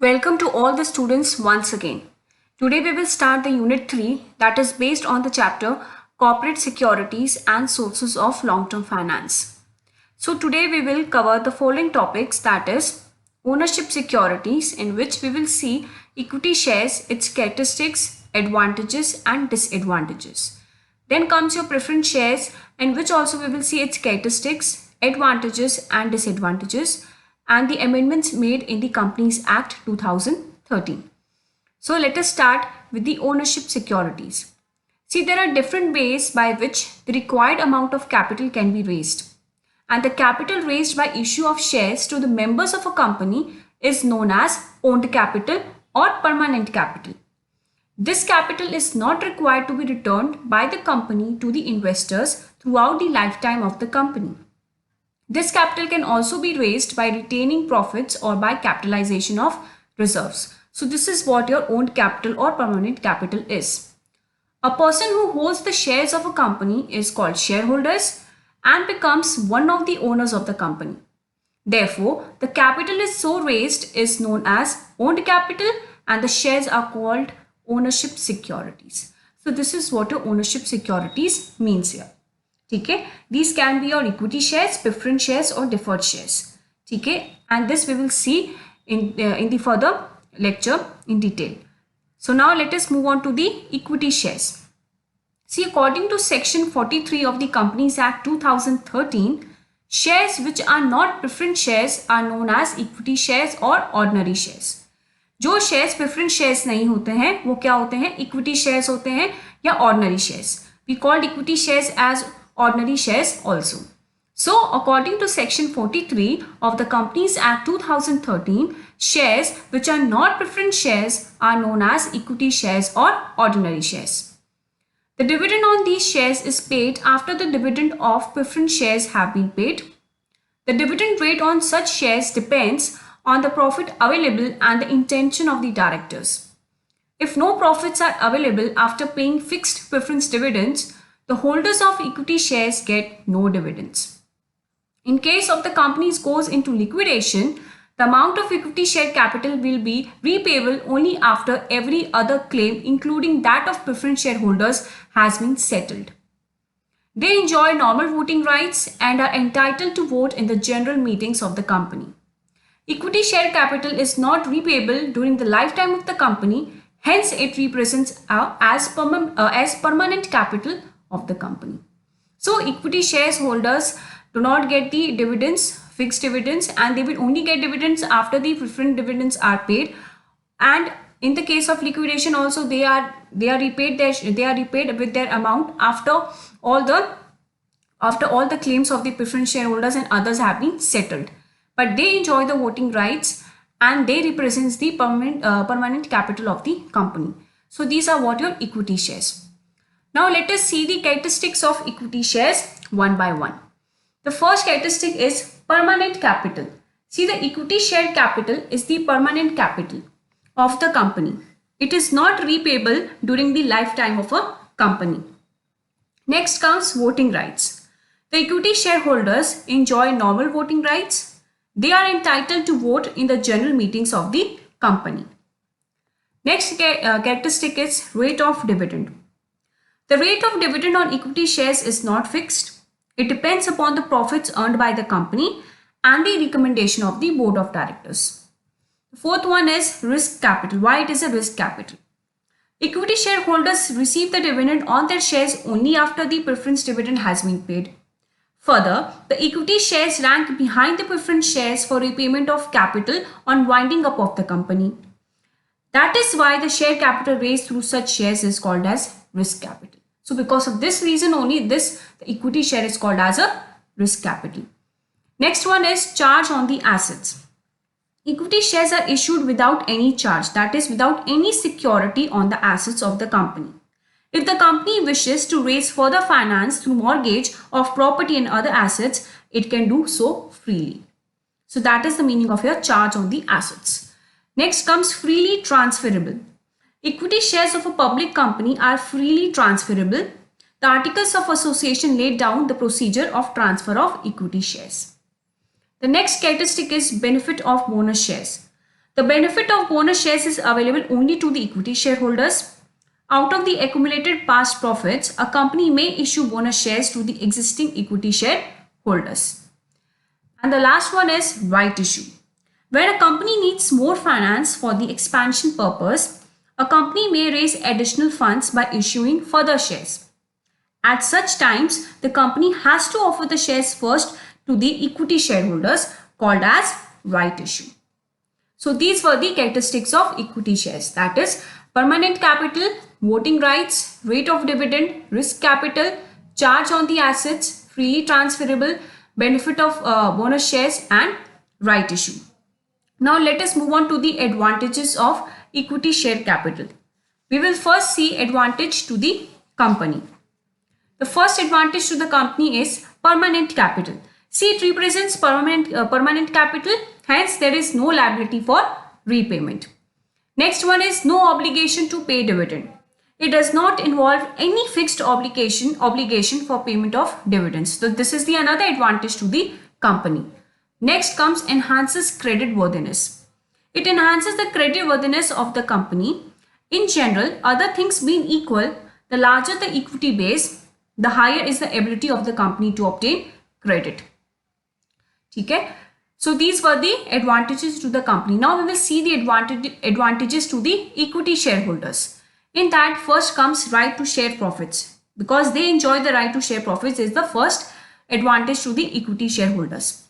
Welcome to all the students once again. Today we will start the unit 3 that is based on the chapter Corporate Securities and Sources of Long-Term Finance. So today we will cover the following topics, that is ownership securities, in which we will see equity shares, its characteristics, advantages and disadvantages. Then comes your preference shares, in which also we will see its characteristics, advantages and disadvantages, and the amendments made in the Companies Act 2013. So let us start with the ownership securities. See, there are different ways by which the required amount of capital can be raised. And the capital raised by issue of shares to the members of a company is known as owned capital or permanent capital. This capital is not required to be returned by the company to the investors throughout the lifetime of the company. This capital can also be raised by retaining profits or by capitalization of reserves. So this is what your owned capital or permanent capital is. A person who holds the shares of a company is called shareholders and becomes one of the owners of the company. Therefore, the capital is so raised is known as owned capital and the shares are called ownership securities. So this is what your ownership securities means here. Okay, these can be your equity shares, preference shares or deferred shares. Okay, and this we will see in the further lecture in detail. So now let us move on to the equity shares. See, according to section 43 of the Companies Act 2013, shares which are not preference shares are known as equity shares or ordinary shares. जो shares preference shares नहीं होते हैं वो क्या होते हैं, equity shares होते हैं या ordinary shares. We called equity shares as ordinary shares also. So according to section 43 of the Companies Act 2013, shares which are not preference shares are known as equity shares or ordinary shares. The dividend on these shares is paid after the dividend of preference shares have been paid. The dividend rate on such shares depends on the profit available and the intention of the directors. If no profits are available after paying fixed preference dividends, the holders of equity shares get no dividends. In case of the companies goes into liquidation, the amount of equity share capital will be repayable only after every other claim, including that of preference shareholders, has been settled. They enjoy normal voting rights and are entitled to vote in the general meetings of the company. Equity share capital is not repayable during the lifetime of the company, hence it represents as permanent capital of the company. So equity shares holders do not get the dividends, fixed dividends, and they will only get dividends after the preference dividends are paid. And in the case of liquidation also they are repaid with their amount after all the claims of the preference shareholders and others have been settled. But they enjoy the voting rights and they represents the permanent capital of the company. So these are what your equity shares. Now let us see the characteristics of equity shares one by one. The first characteristic is permanent capital. See, the equity share capital is the permanent capital of the company. It is not repayable during the lifetime of a company. Next comes voting rights. The equity shareholders enjoy normal voting rights. They are entitled to vote in the general meetings of the company. Next characteristic is rate of dividend. The rate of dividend on equity shares is not fixed. It depends upon the profits earned by the company and the recommendation of the board of directors. The fourth one is risk capital. Why it is a risk capital? Equity shareholders receive the dividend on their shares only after the preference dividend has been paid. Further, the equity shares rank behind the preference shares for repayment of capital on winding up of the company. That is why the share capital raised through such shares is called as risk capital. So because of this reason only, the equity share is called as a risk capital. Next one is charge on the assets. Equity shares are issued without any charge, that is without any security on the assets of the company. If the company wishes to raise further finance through mortgage of property and other assets, it can do so freely. So that is the meaning of your charge on the assets. Next comes freely transferable. Equity shares of a public company are freely transferable. The Articles of Association laid down the procedure of transfer of equity shares. The next characteristic is benefit of bonus shares. The benefit of bonus shares is available only to the equity shareholders. Out of the accumulated past profits, a company may issue bonus shares to the existing equity shareholders. And the last one is right issue. When a company needs more finance for the expansion purpose, a company may raise additional funds by issuing further shares. At such times, the company has to offer the shares first to the equity shareholders, called as right issue. So these were the characteristics of equity shares, that is permanent capital, voting rights, rate of dividend, risk capital, charge on the assets, freely transferable, benefit of bonus shares, and right issue. Now let us move on to the advantages of equity share capital. We will first see advantage to the company. The first advantage to the company is permanent capital. See, it represents permanent capital, hence there is no liability for repayment. Next one is no obligation to pay dividend. It does not involve any fixed obligation for payment of dividends. So this is the another advantage to the company. Next comes enhances credit worthiness. It enhances the credit worthiness of the company. In general, other things being equal, the larger the equity base, the higher is the ability of the company to obtain credit. Okay? So these were the advantages to the company. Now we will see the advantages to the equity shareholders. In that, first comes right to share profits. Because they enjoy the right to share profits is the first advantage to the equity shareholders.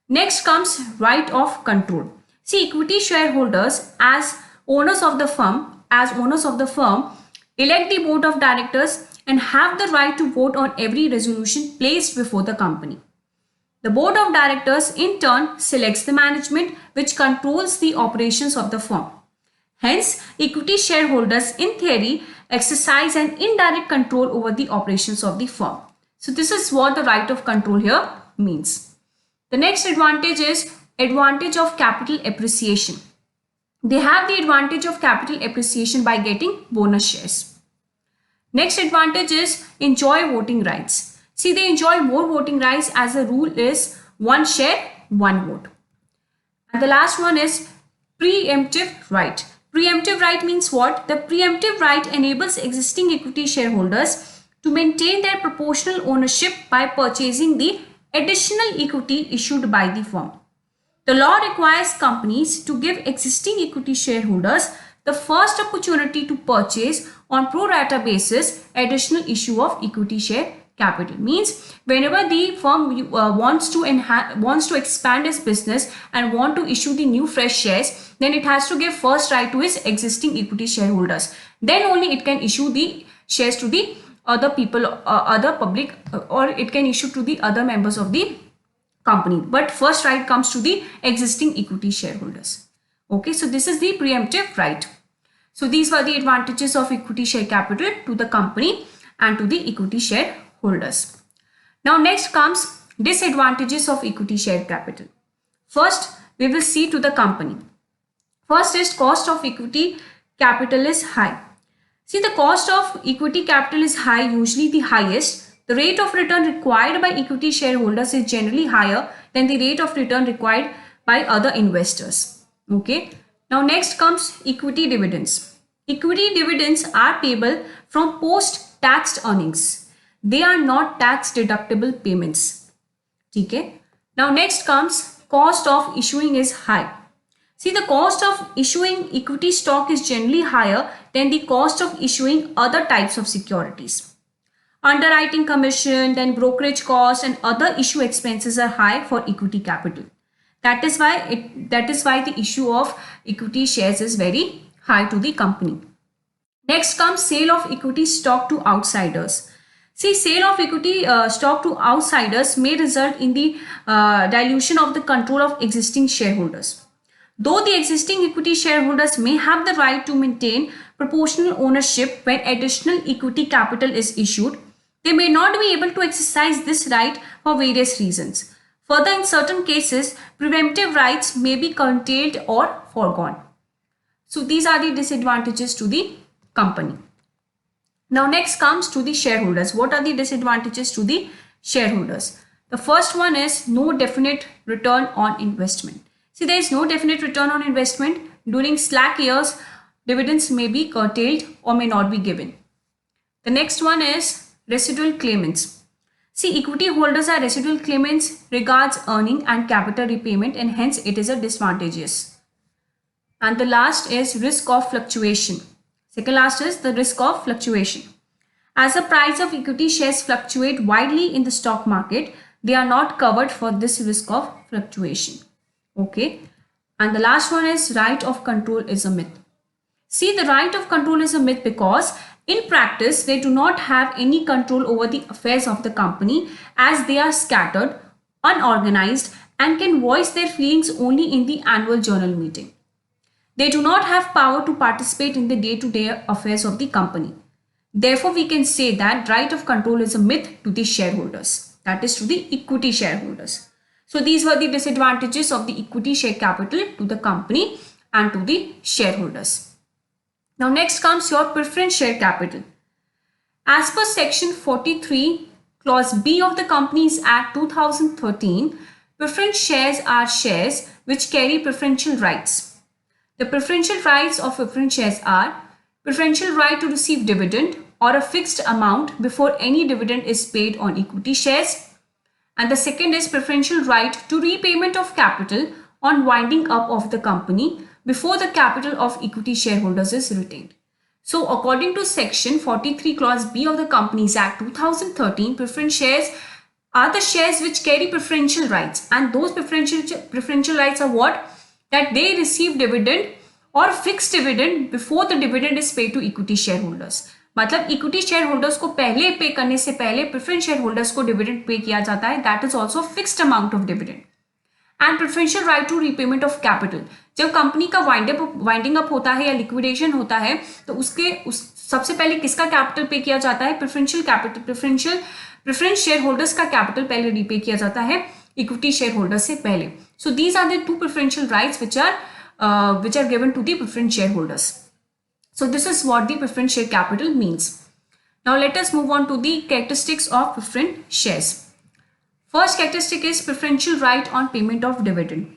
Next comes right of control. See, equity shareholders as owners of the firm, elect the board of directors and have the right to vote on every resolution placed before the company. The board of directors in turn selects the management which controls the operations of the firm. Hence, equity shareholders in theory exercise an indirect control over the operations of the firm. So this is what the right of control here means. The next advantage is advantage of capital appreciation. They have the advantage of capital appreciation by getting bonus shares. Next advantage is enjoy voting rights. See, they enjoy more voting rights as the rule is one share, one vote. And the last one is preemptive right. Preemptive right means what? The preemptive right enables existing equity shareholders to maintain their proportional ownership by purchasing the additional equity issued by the firm. The law requires companies to give existing equity shareholders the first opportunity to purchase on pro rata basis additional issue of equity share capital. Means whenever the firm wants to expand its business and want to issue the new fresh shares, then it has to give first right to its existing equity shareholders. Then only it can issue the shares to the other people, other public, or it can issue to the other members of the company. But first right comes to the existing equity shareholders. Okay, so this is the preemptive right. So these were the advantages of equity share capital to the company and to the equity shareholders. Now next comes disadvantages of equity share capital. First, we will see to the company. First is cost of equity capital is high. See, the cost of equity capital is high, usually the highest. The rate of return required by equity shareholders is generally higher than the rate of return required by other investors. Okay. Now next comes equity dividends. Equity dividends are payable from post-taxed earnings. They are not tax deductible payments. Okay. Now next comes cost of issuing is high. See, the cost of issuing equity stock is generally higher than the cost of issuing other types of securities. Underwriting commission, then brokerage cost and other issue expenses are high for equity capital. That is why the issue of equity shares is very high to the company. Next comes sale of equity stock to outsiders. See, sale of equity stock to outsiders may result in the dilution of the control of existing shareholders. Though the existing equity shareholders may have the right to maintain proportional ownership when additional equity capital is issued, they may not be able to exercise this right for various reasons. Further, in certain cases, preemptive rights may be curtailed or foregone. So these are the disadvantages to the company. Now next comes to the shareholders. What are the disadvantages to the shareholders? The first one is no definite return on investment. See, there is no definite return on investment. During slack years, dividends may be curtailed or may not be given. The next one is residual claimants. See, equity holders are residual claimants regards earning and capital repayment, and hence it is a disadvantageous. And the last is risk of fluctuation. Second last is the risk of fluctuation. As the price of equity shares fluctuate widely in the stock market, they are not covered for this risk of fluctuation. Okay. And the last one is right of control is a myth. See, the right of control is a myth because in practice, they do not have any control over the affairs of the company as they are scattered, unorganized, and can voice their feelings only in the annual journal meeting. They do not have power to participate in the day-to-day affairs of the company. Therefore, we can say that right of control is a myth to the shareholders, that is to the equity shareholders. So these were the disadvantages of the equity share capital to the company and to the shareholders. Now next comes your preference share capital. As per section 43 clause B of the Companies Act 2013, preference shares are shares which carry preferential rights. The preferential rights of preference shares are preferential right to receive dividend or a fixed amount before any dividend is paid on equity shares. And the second is preferential right to repayment of capital on winding up of the company before the capital of equity shareholders is retained. So according to section 43 clause B of the Companies Act 2013, preference shares are the shares which carry preferential rights, and those preferential rights are what? That they receive dividend or fixed dividend before the dividend is paid to equity shareholders. मतलब equity share holders को पहले pay करने से पहले preference share holders को dividend pay किया जाता है, that is also fixed amount of dividend. And preferential right to repayment of capital, जब कंपनी का वाइंडिंग अप होता है या लिक्विडेशन होता है तो सबसे पहले किसका कैपिटल पे किया जाता है? Preferential capital, preference share holders का कैपिटल पहले रीपे किया जाता है इक्विटी शेयर होल्डर्स से पहले. So these are the two preferential rights which are given to the preference share holders. So this is what the preference share capital means. Now let us move on to the characteristics of preference shares. First characteristic is preferential right on payment of dividend.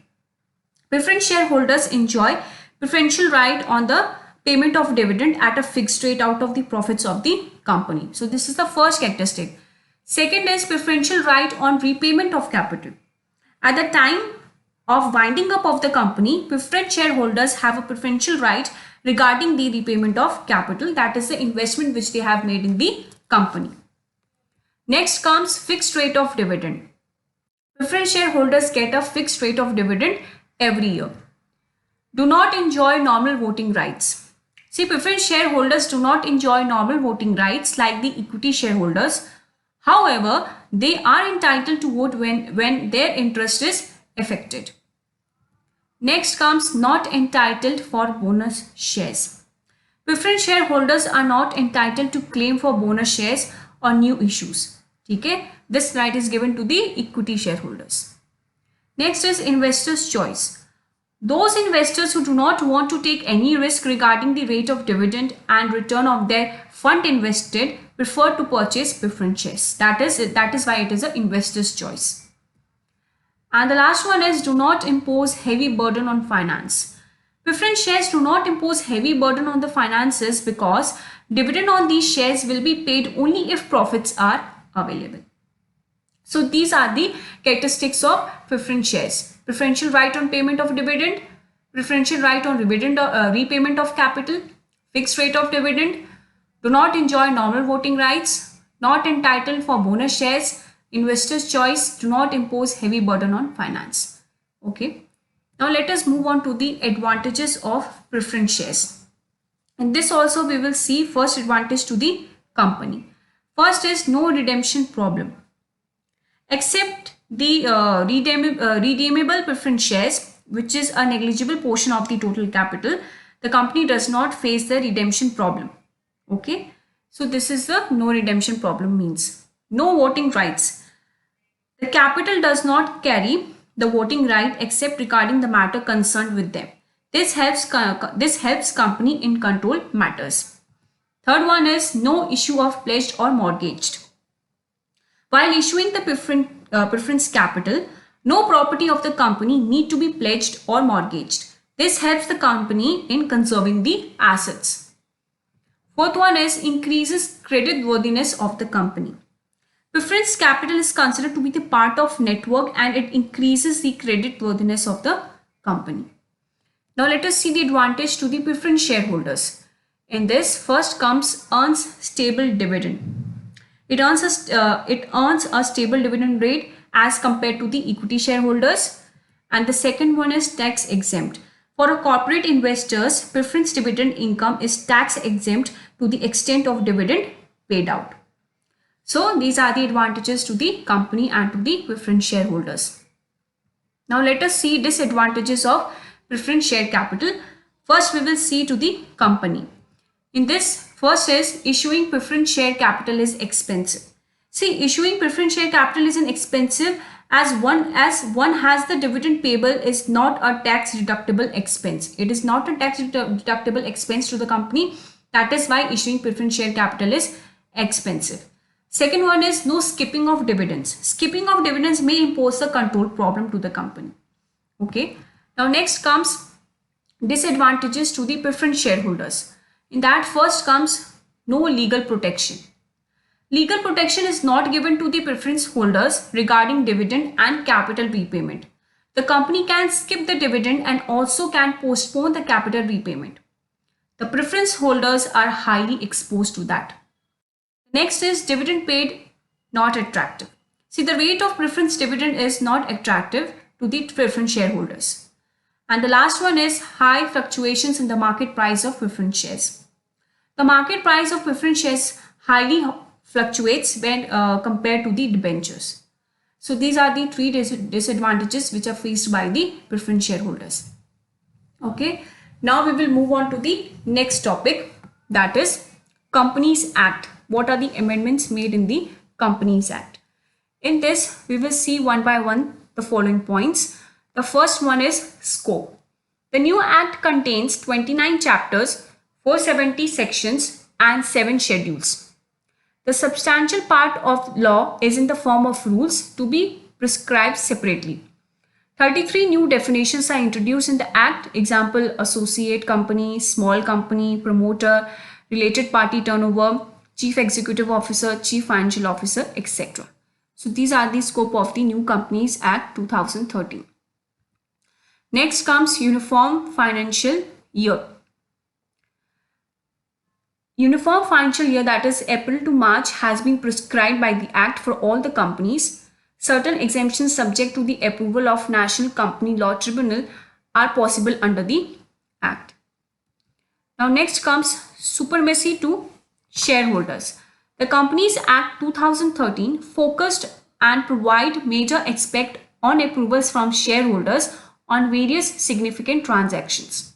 Preference shareholders enjoy preferential right on the payment of dividend at a fixed rate out of the profits of the company. So this is the first characteristic. Second is preferential right on repayment of capital. At the time of winding up of the company, preference shareholders have a preferential right regarding the repayment of capital, that is the investment which they have made in the company. Next comes fixed rate of dividend. Preference shareholders get a fixed rate of dividend every year. Do not enjoy normal voting rights. See, preference shareholders do not enjoy normal voting rights like the equity shareholders. However, they are entitled to vote when their interest is affected. Next comes not entitled for bonus shares. Preference shareholders are not entitled to claim for bonus shares or new issues. Okay? This right is given to the equity shareholders. Next is investors' choice. Those investors who do not want to take any risk regarding the rate of dividend and return of their fund invested prefer to purchase preference shares. That is why it is an investor's choice. And the last one is do not impose heavy burden on finance. Preference shares do not impose heavy burden on the finances because dividend on these shares will be paid only if profits are available. So these are the characteristics of preference shares. Preferential right on payment of dividend, preferential right on repayment of capital, fixed rate of dividend, do not enjoy normal voting rights, not entitled for bonus shares, investors' choice, do not impose heavy burden on finance. Okay. Now let us move on to the advantages of preference shares. In this also we will see first advantage to the company. First is no redemption problem. Except the redeemable preference shares, which is a negligible portion of the total capital, the company does not face the redemption problem. Okay. So this is the no redemption problem means. No voting rights. The capital does not carry the voting right except regarding the matter concerned with them. This helps company in control matters. Third one is no issue of pledged or mortgaged. While issuing the preference capital, No property of the company need to be pledged or mortgaged. This helps the company in conserving the assets. Fourth one is increases credit worthiness of the company. Preference capital is considered to be the part of network and it increases the credit worthiness of the company. Now let us see the advantage to the preference shareholders. In this, first comes earns stable dividend. It earns a stable dividend rate as compared to the equity shareholders. And the second one is tax exempt. For a corporate investors, preference dividend income is tax exempt to the extent of dividend paid out. So these are the advantages to the company and to the preference shareholders. Now let us see disadvantages of preference share capital. First we will see to the company. In this, first is issuing preference share capital is expensive. See, issuing preference share capital is an expensive as one has the dividend payable is not a tax deductible expense. It is not a tax deductible expense to the company. That is why issuing preference share capital is expensive. Second one is no skipping of dividends. Skipping of dividends may impose a control problem to the company. Okay. Now next comes disadvantages to the preference shareholders. In that first comes no legal protection. Legal protection is not given to the preference holders regarding dividend and capital repayment. The company can skip the dividend and also can postpone the capital repayment. The preference holders are highly exposed to that. Next is dividend paid not attractive. See, the rate of preference dividend is not attractive to the preference shareholders. And the last one is high fluctuations in the market price of preference shares. The market price of preference shares highly fluctuates when compared to the debentures. So these are the three disadvantages which are faced by the preference shareholders. Okay, now we will move on to the next topic, that is Companies Act. What are the amendments made in the Companies Act? In this, we will see one by one the following points. The first one is scope. The new act contains 29 chapters, 470 sections and 7 schedules. The substantial part of law is in the form of rules to be prescribed separately. 33 new definitions are introduced in the act, example associate company, small company, promoter, related party turnover, chief executive officer, chief financial officer, etc. So these are the scope of the new Companies Act 2013. Next comes Uniform Financial Year. Uniform financial year, that is April to March, has been prescribed by the Act for all the companies. Certain exemptions subject to the approval of National Company Law Tribunal are possible under the Act. Now next comes supremacy to shareholders. The Companies Act 2013 focused and provide major aspect on approvals from shareholders on various significant transactions.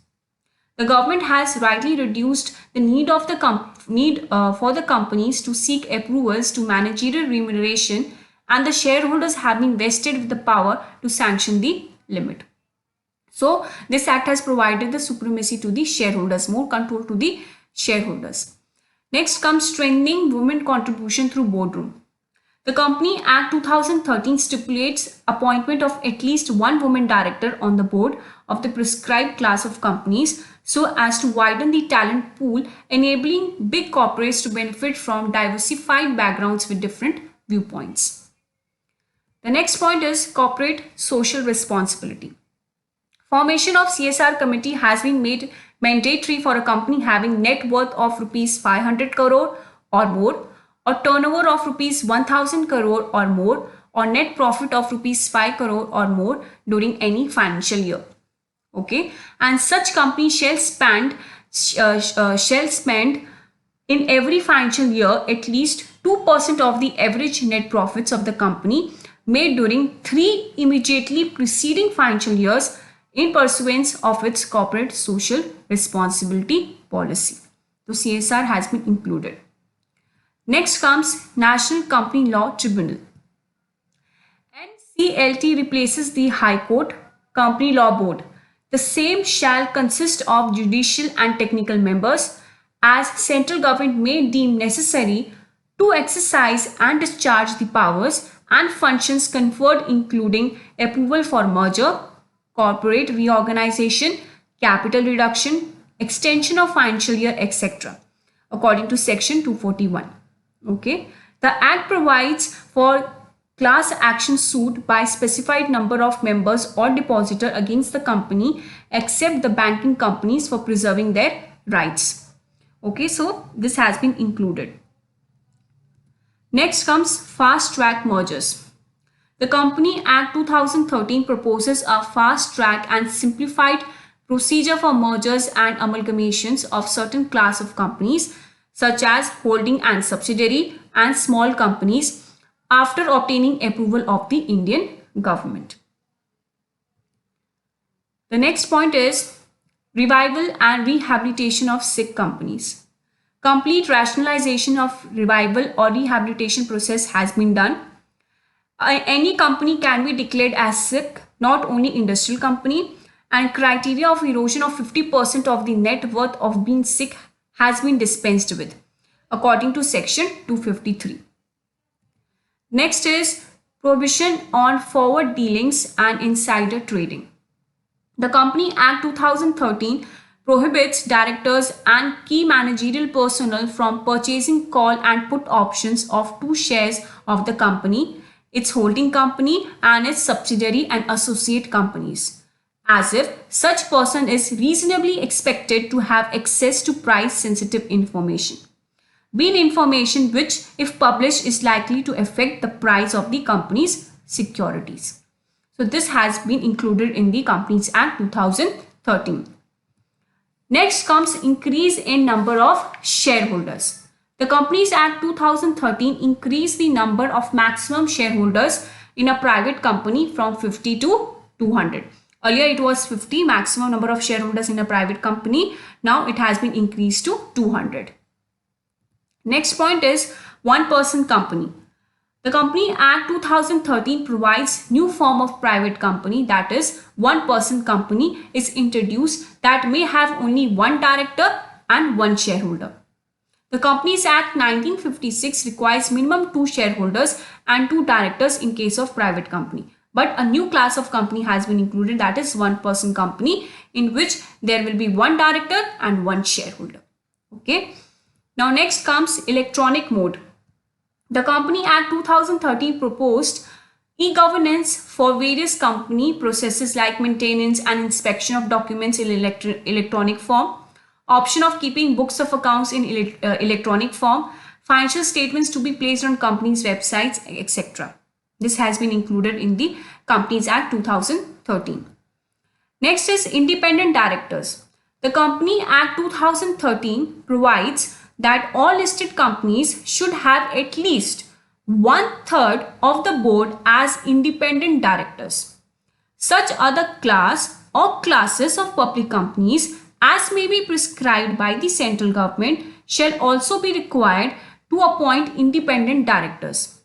The government has rightly reduced the need for the companies to seek approvals to managerial remuneration, and the shareholders have been vested with the power to sanction the limit. So this act has provided the supremacy to the shareholders, more control to the shareholders. Next comes strengthening women contribution through boardroom. The Company Act 2013 stipulates appointment of at least one woman director on the board of the prescribed class of companies so as to widen the talent pool, enabling big corporates to benefit from diversified backgrounds with different viewpoints. The next point is corporate social responsibility. Formation of CSR committee has been made mandatory for a company having net worth of rupees 500 crore or more, or turnover of rupees 1000 crore or more, or net profit of rupees 5 crore or more during any financial year. Okay, and such company shall spend in every financial year at least 2% of the average net profits of the company made during 3 immediately preceding financial years in pursuance of its corporate social responsibility policy. So CSR has been included. Next comes National Company Law Tribunal. NCLT replaces the High Court Company Law Board. The same shall consist of judicial and technical members, as central government may deem necessary to exercise and discharge the powers and functions conferred including approval for merger, corporate reorganization, capital reduction, extension of financial year, etc. according to section 241. Okay. The act provides for class action suit by specified number of members or depositor against the company except the banking companies for preserving their rights. Okay, so this has been included. Next comes fast track mergers. The Company Act 2013 proposes a fast track and simplified procedure for mergers and amalgamations of certain class of companies such as holding and subsidiary and small companies after obtaining approval of the Indian government. The next point is revival and rehabilitation of sick companies. Complete rationalization of revival or rehabilitation process has been done. Any company can be declared as sick, not only industrial company, and criteria of erosion of 50% of the net worth of being sick has been dispensed with according to section 253. Next is prohibition on forward dealings and insider trading. The Company Act 2013 prohibits directors and key managerial personnel from purchasing call and put options of 2 shares of the company, its holding company and its subsidiary and associate companies, as if such person is reasonably expected to have access to price sensitive information, being information which if published is likely to affect the price of the company's securities. So this has been included in the Companies Act 2013. Next comes increase in number of shareholders. The Companies Act 2013 increased the number of maximum shareholders in a private company from 50 to 200. Earlier it was 50 maximum number of shareholders in a private company. Now it has been increased to 200. Next point is one-person company. The Company Act 2013 provides new form of private company, that is one-person company is introduced that may have only one director and one shareholder. The Companies Act 1956 requires minimum 2 shareholders and 2 directors in case of private company. But a new class of company has been included, that is one-person company, in which there will be one director and one shareholder. Okay. Now next comes electronic mode. The Company Act 2013 proposed e-governance for various company processes like maintenance and inspection of documents in electronic form, option of keeping books of accounts in electronic form, financial statements to be placed on companies' websites, etc. This has been included in the Companies Act 2013. Next is independent directors. The Company Act 2013 provides that all listed companies should have at least 1/3 of the board as independent directors. Such other class or classes of public companies as may be prescribed by the central government shall also be required to appoint independent directors.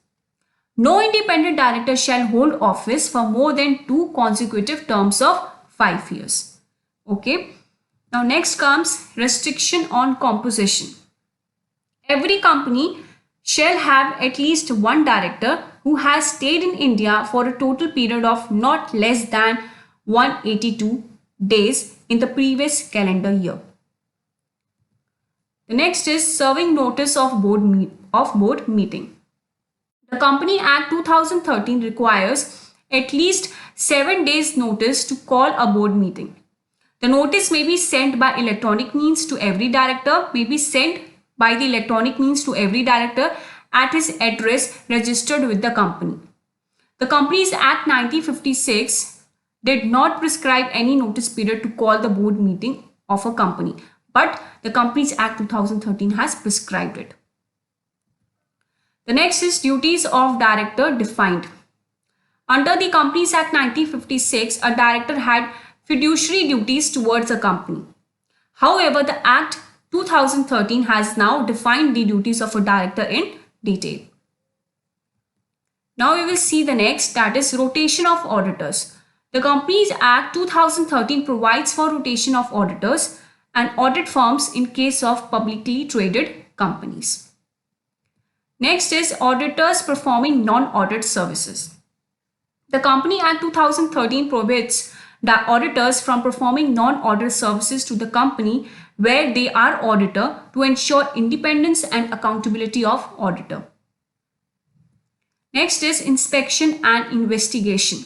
No independent director shall hold office for more than 2 consecutive terms of 5 years. Okay. Now next comes restriction on composition. Every company shall have at least one director who has stayed in India for a total period of not less than 182 days in the previous calendar year. The next is serving notice of board meeting. The Company Act 2013 requires at least 7 days notice to call a board meeting. The notice may be sent by electronic means to every director, may be sent by the electronic means to every director at his address registered with the company. The Companies Act 1956 did not prescribe any notice period to call the board meeting of a company, but the Companies Act 2013 has prescribed it. The next is duties of director defined. Under the Companies Act 1956, a director had fiduciary duties towards a company. However, the Act 2013 has now defined the duties of a director in detail. Now we will see the next, that is rotation of auditors. The Companies Act 2013 provides for rotation of auditors and audit firms in case of publicly traded companies. Next is auditors performing non-audit services. The Company Act 2013 prohibits the auditors from performing non-audit services to the company where they are auditor to ensure independence and accountability of auditor. Next is inspection and investigation.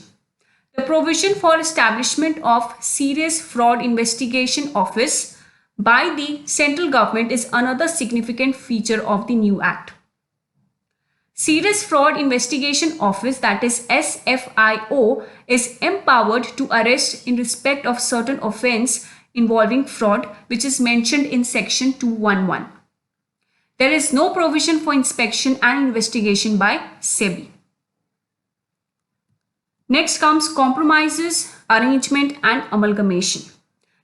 The provision for establishment of Serious Fraud Investigation Office by the central government is another significant feature of the new act. Serious Fraud Investigation Office, that is SFIO, is empowered to arrest in respect of certain offence involving fraud, which is mentioned in section 211. There is no provision for inspection and investigation by SEBI. Next comes compromises, arrangement and amalgamation.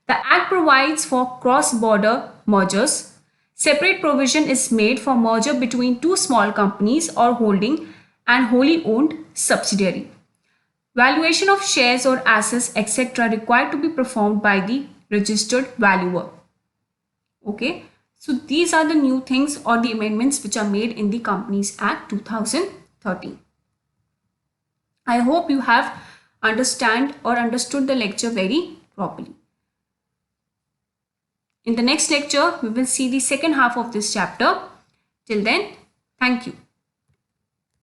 The Act provides for cross-border mergers. Separate provision is made for merger between two small companies or holding and wholly owned subsidiary. Valuation of shares or assets, etc. required to be performed by the registered valuer. Okay, so these are the new things or the amendments which are made in the Companies Act 2013. I hope you have understood the lecture very properly. In the next lecture, we will see the second half of this chapter. Till then, thank you.